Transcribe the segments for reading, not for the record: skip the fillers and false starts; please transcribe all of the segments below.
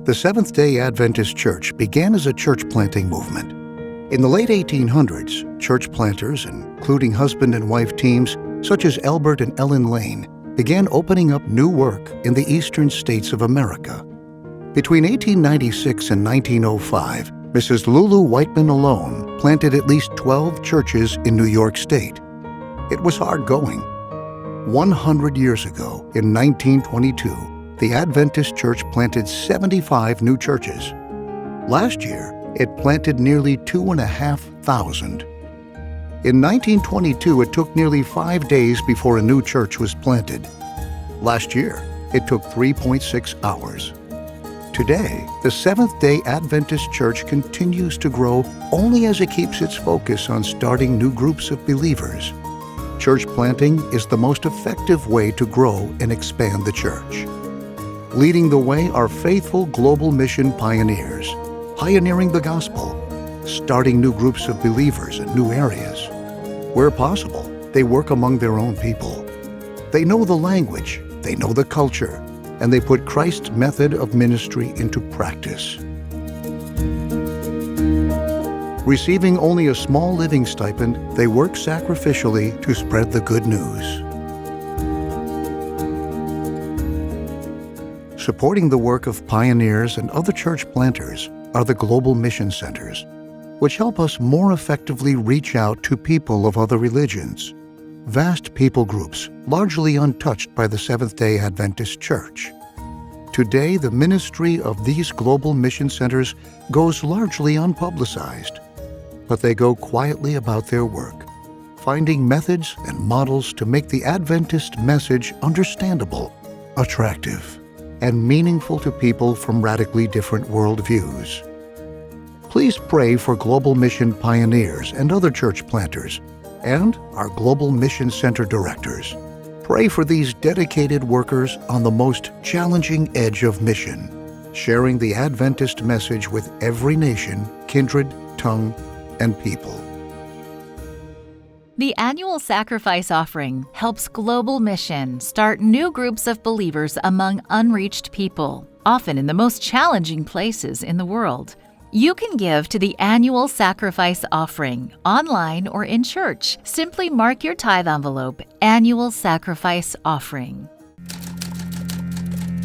The Seventh-day Adventist Church began as a church planting movement. In the late 1800s, church planters, including husband and wife teams such as Albert and Ellen Lane, began opening up new work in the eastern states of America. Between 1896 and 1905, Mrs. Lulu Whiteman alone planted at least 12 churches in New York State. It was hard going. 100 years ago, in 1922, the Adventist Church planted 75 new churches. Last year, it planted nearly 2,500. In 1922, it took nearly 5 days before a new church was planted. Last year, it took 3.6 hours. Today, the Seventh-day Adventist Church continues to grow only as it keeps its focus on starting new groups of believers. Church planting is the most effective way to grow and expand the church. Leading the way are faithful global mission pioneers, pioneering the gospel, starting new groups of believers in new areas. Where possible, they work among their own people. They know the language, they know the culture, and they put Christ's method of ministry into practice. Receiving only a small living stipend, they work sacrificially to spread the good news. Supporting the work of pioneers and other church planters are the Global Mission Centers, which help us more effectively reach out to people of other religions, vast people groups largely untouched by the Seventh-day Adventist Church. Today, the ministry of these Global Mission Centers goes largely unpublicized, but they go quietly about their work, finding methods and models to make the Adventist message understandable, attractive, and meaningful to people from radically different worldviews. Please pray for Global Mission pioneers and other church planters, and our Global Mission Center directors. Pray for these dedicated workers on the most challenging edge of mission, sharing the Adventist message with every nation, kindred, tongue, and people. The annual sacrifice offering helps Global Mission start new groups of believers among unreached people, often in the most challenging places in the world. You can give to the annual sacrifice offering, online or in church. Simply mark your tithe envelope, Annual Sacrifice Offering.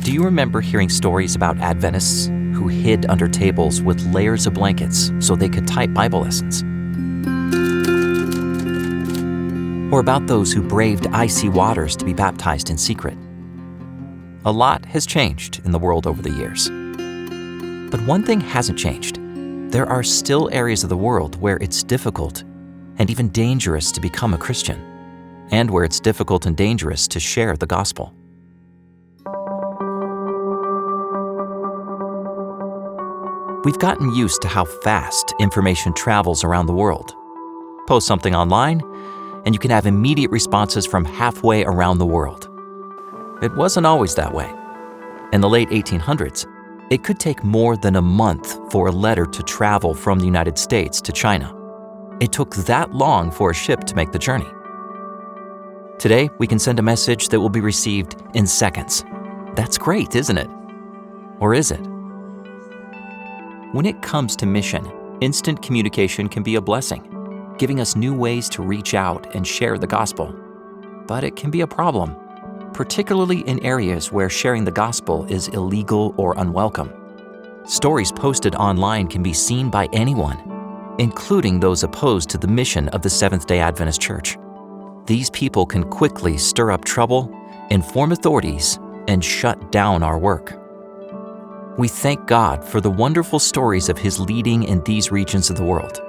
Do you remember hearing stories about Adventists who hid under tables with layers of blankets so they could type Bible lessons? Or about those who braved icy waters to be baptized in secret? A lot has changed in the world over the years. But one thing hasn't changed. There are still areas of the world where it's difficult and even dangerous to become a Christian, and where it's difficult and dangerous to share the gospel. We've gotten used to how fast information travels around the world. Post something online, and you can have immediate responses from halfway around the world. It wasn't always that way. In the late 1800s, it could take more than a month for a letter to travel from the United States to China. It took that long for a ship to make the journey. Today, we can send a message that will be received in seconds. That's great, isn't it? Or is it? When it comes to mission, instant communication can be a blessing, giving us new ways to reach out and share the gospel. But it can be a problem, particularly in areas where sharing the gospel is illegal or unwelcome. Stories posted online can be seen by anyone, including those opposed to the mission of the Seventh-day Adventist Church. These people can quickly stir up trouble, inform authorities, and shut down our work. We thank God for the wonderful stories of His leading in these regions of the world,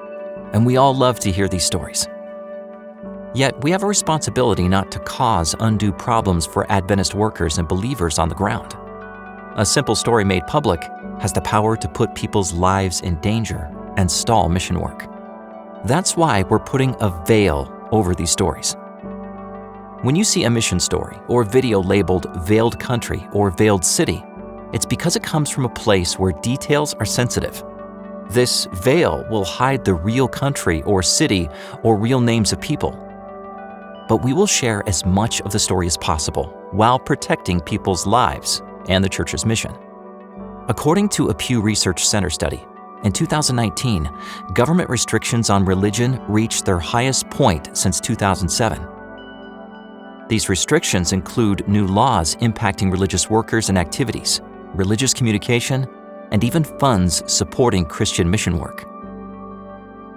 and we all love to hear these stories. Yet, we have a responsibility not to cause undue problems for Adventist workers and believers on the ground. A simple story made public has the power to put people's lives in danger and stall mission work. That's why we're putting a veil over these stories. When you see a mission story or video labeled Veiled Country or Veiled City, it's because it comes from a place where details are sensitive. This veil will hide the real country or city or real names of people. But we will share as much of the story as possible while protecting people's lives and the church's mission. According to a Pew Research Center study, in 2019, government restrictions on religion reached their highest point since 2007. These restrictions include new laws impacting religious workers and activities, religious communication, and even funds supporting Christian mission work.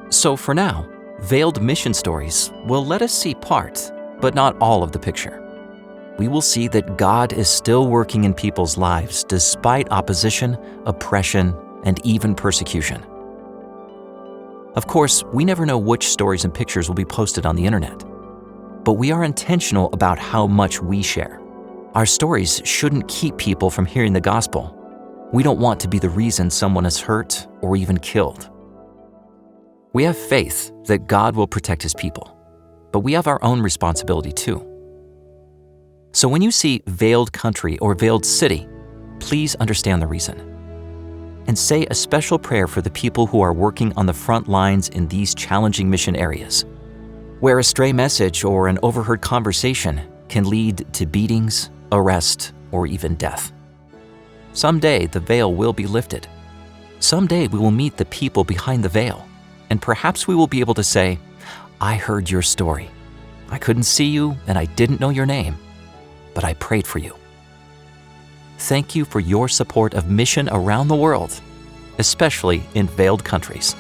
So for now, Veiled Mission Stories will let us see part, but not all of the picture. We will see that God is still working in people's lives despite opposition, oppression, and even persecution. Of course, we never know which stories and pictures will be posted on the internet, but we are intentional about how much we share. Our stories shouldn't keep people from hearing the gospel. We don't want to be the reason someone is hurt or even killed. We have faith that God will protect His people, but we have our own responsibility too. So when you see veiled country or veiled city, please understand the reason. And say a special prayer for the people who are working on the front lines in these challenging mission areas, where a stray message or an overheard conversation can lead to beatings, arrest, or even death. Someday the veil will be lifted. Someday we will meet the people behind the veil, and perhaps we will be able to say, "I heard your story. I couldn't see you and I didn't know your name, but I prayed for you." Thank you for your support of mission around the world, especially in veiled countries.